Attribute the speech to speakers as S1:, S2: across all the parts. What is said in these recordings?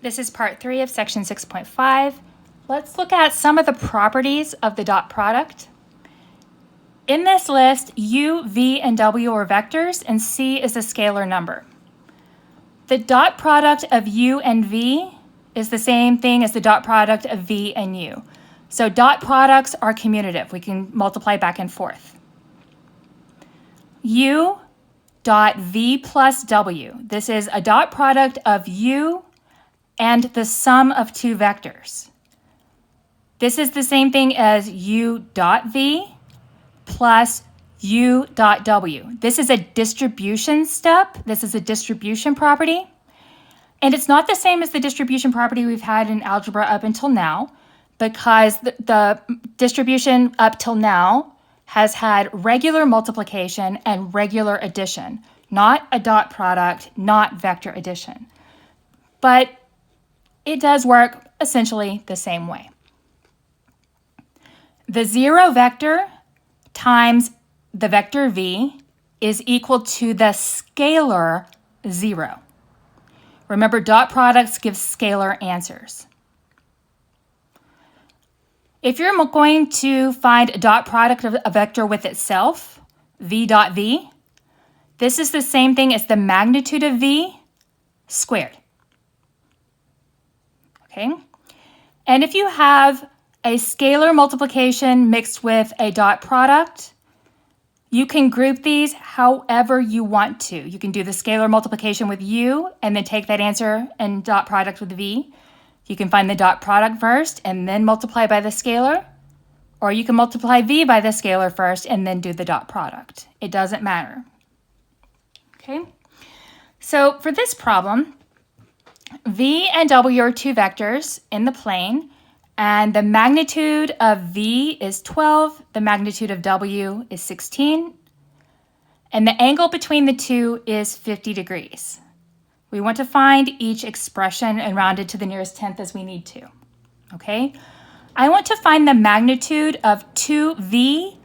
S1: This is part 3 of section 6.5. Let's look at some of the properties of the dot product. In this list, u, v, and w are vectors, and c is a scalar number. The dot product of u and v is the same thing as the dot product of v and u. So dot products are commutative. We can multiply back and forth. U dot v plus w. This is a dot product of u and the sum of two vectors. This is the same thing as u dot v plus u dot w. This is a distribution step. This is a distribution property. And it's not the same as the distribution property we've had in algebra up until now, because the distribution up till now has had regular multiplication and regular addition, not a dot product, not vector addition. But it does work essentially the same way. The zero vector times the vector v is equal to the scalar 0. Remember, dot products give scalar answers. If you're going to find a dot product of a vector with itself, v dot v, this is the same thing as the magnitude of v squared. Okay? And if you have a scalar multiplication mixed with a dot product, you can group these however you want to. You can do the scalar multiplication with u and then take that answer and dot product with v. You can find the dot product first and then multiply by the scalar, or you can multiply v by the scalar first and then do the dot product. It doesn't matter. Okay? So for this problem, v and w are two vectors in the plane, and the magnitude of v is 12, the magnitude of w is 16, and the angle between the two is 50 degrees. We want to find each expression and round it to the nearest tenth as we need to. Okay? I want to find the magnitude of 2v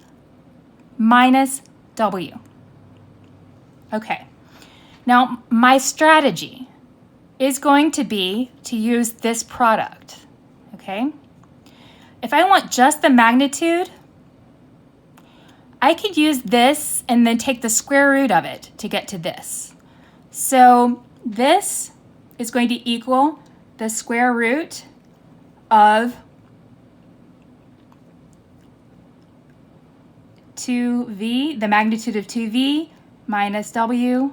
S1: minus w. Okay. Now, my strategy is going to be to use this product. Okay? If I want just the magnitude, I could use this and then take the square root of it to get to this. So this is going to equal the square root of 2v, the magnitude of 2v minus w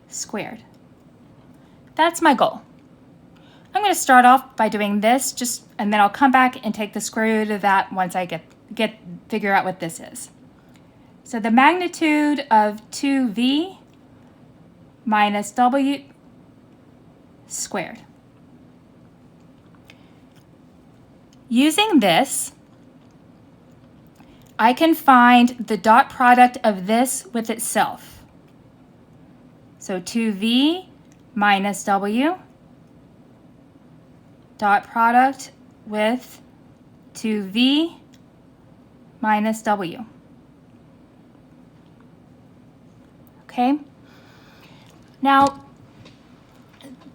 S1: squared. That's my goal. I'm going to start off by doing this, and then I'll come back and take the square root of that once I figure out what this is. So the magnitude of 2v minus w squared. Using this, I can find the dot product of this with itself. So 2v minus w dot product with 2v minus w. Okay? Now,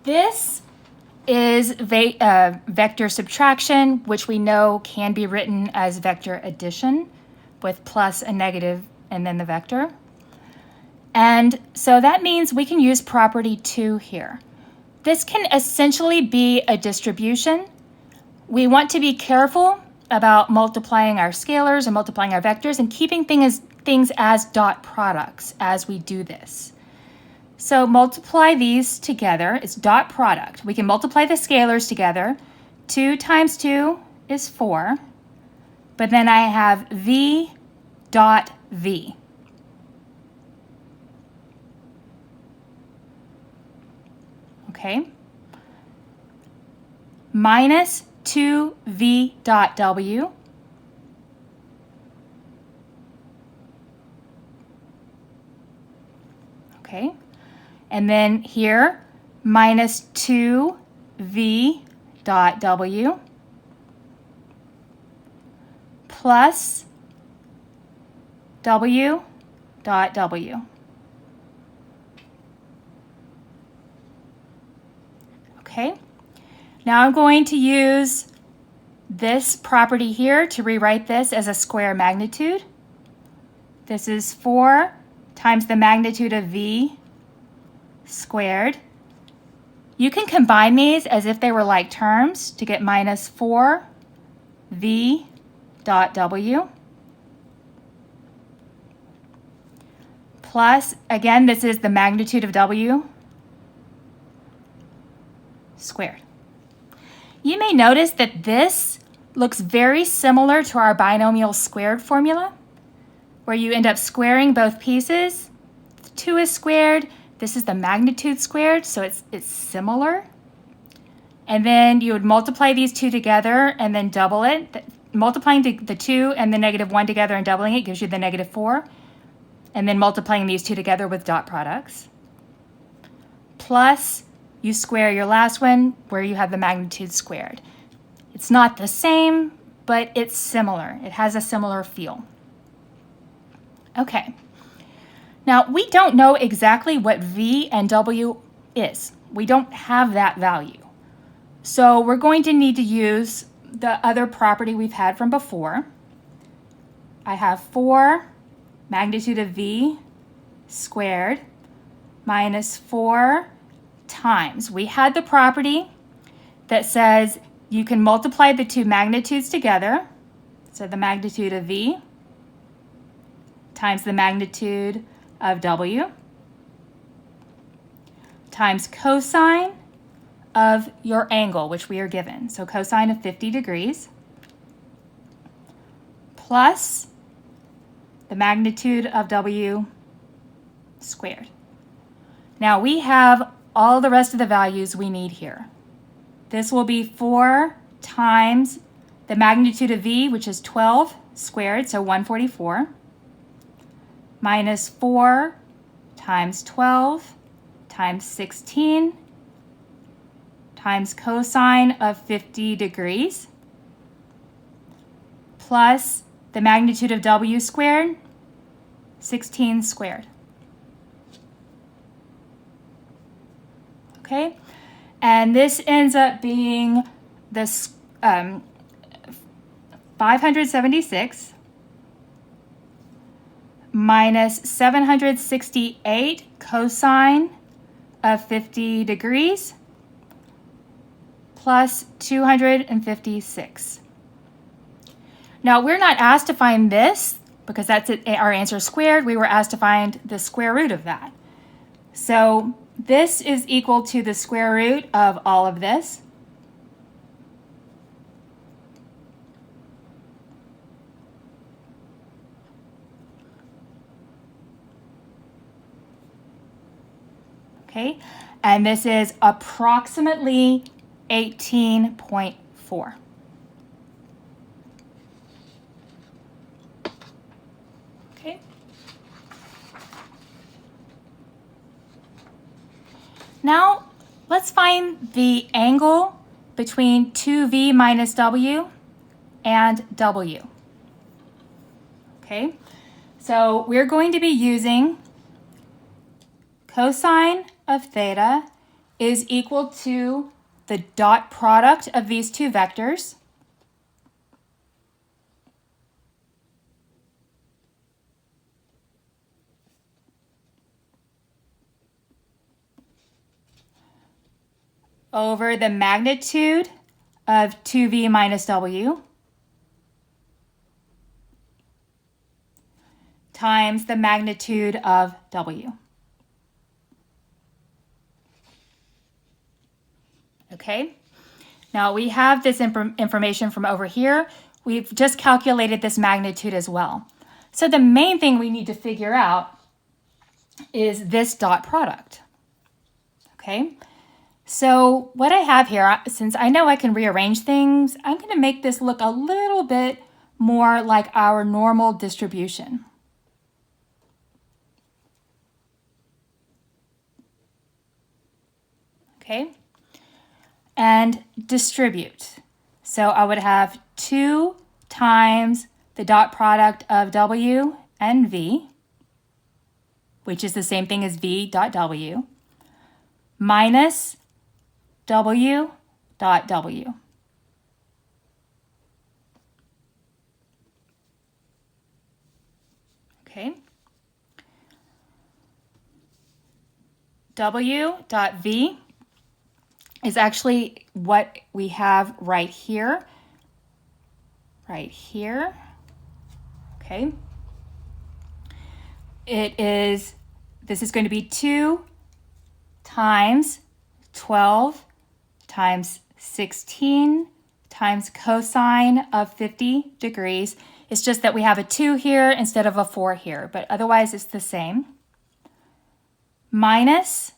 S1: this is vector subtraction, which we know can be written as vector addition with plus a negative and then the vector. And so that means we can use property 2 here. This can essentially be a distribution. We want to be careful about multiplying our scalars and multiplying our vectors and keeping things as dot products as we do this. So multiply these together. It's dot product. We can multiply the scalars together. 2 times 2 is 4. But then I have v dot v. Okay? Minus 2v dot w. Okay? And then here, minus 2v dot w plus w dot w. Okay, now I'm going to use this property here to rewrite this as a square magnitude. This is 4 times the magnitude of v squared. You can combine these as if they were like terms to get minus 4 v dot w plus, again, this is the magnitude of w squared. You may notice that this looks very similar to our binomial squared formula, where you end up squaring both pieces. 2 is squared. This is the magnitude squared, so it's similar. And then you would multiply these two together and then double it. Multiplying the 2 and the negative 1 together and doubling it gives you the negative 4. And then multiplying these two together with dot products. Plus, you square your last one where you have the magnitude squared. It's not the same, but it's similar. It has a similar feel. Okay. Now, we don't know exactly what v and w is. We don't have that value. So we're going to need to use the other property we've had from before. I have 4 magnitude of v squared minus 4 times. We had the property that says you can multiply the two magnitudes together. So the magnitude of v times the magnitude of w times cosine of your angle, which we are given. So cosine of 50 degrees plus the magnitude of w squared. Now we have all the rest of the values we need here. This will be 4 times the magnitude of v, which is 12 squared, so 144, minus 4 times 12 times 16 times cosine of 50 degrees plus the magnitude of w squared, 16 squared. Okay, and this ends up being this 576 minus 768 cosine of 50 degrees plus 256. Now, we're not asked to find this because that's our answer squared. We were asked to find the square root of that. So this is equal to the square root of all of this. Okay, and this is approximately 18.4. Okay. Now, let's find the angle between 2v minus w and w. Okay, so we're going to be using cosine of theta is equal to the dot product of these two vectors over the magnitude of 2v minus w times the magnitude of w. Okay, now we have this information from over here. We've just calculated this magnitude as well. So the main thing we need to figure out is this dot product. Okay, so what I have here, since I know I can rearrange things, I'm going to make this look a little bit more like our normal distribution. Okay. And distribute. So I would have 2 times the dot product of w and v, which is the same thing as v dot w, minus W dot W. Okay. W dot V is actually what we have right here. Right here. Okay. This is going to be 2 times 12 times 16 times cosine of 50 degrees. It's just that we have a 2 here instead of a 4 here, but otherwise it's the same. Minus,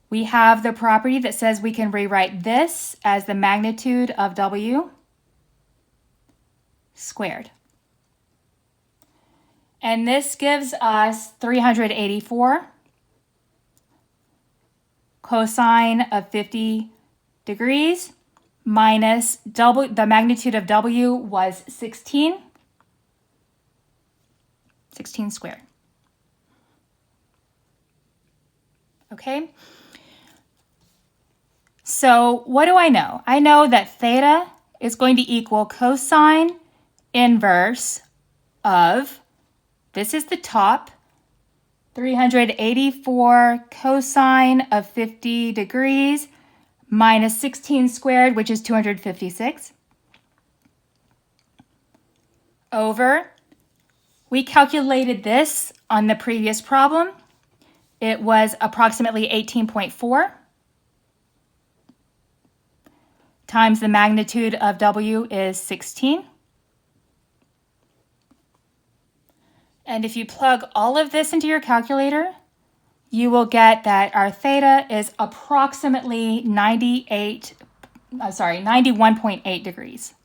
S1: we have the property that says we can rewrite this as the magnitude of W squared. And this gives us 384 cosine of 50 degrees minus the magnitude of W was 16 squared. Okay. So what do I know? I know that theta is going to equal cosine inverse of, this is the top, 384 cosine of 50 degrees minus 16 squared, which is 256, over, we calculated this on the previous problem. It was approximately 18.4 times the magnitude of W is 16. And if you plug all of this into your calculator, you will get that our theta is approximately 91.8 degrees.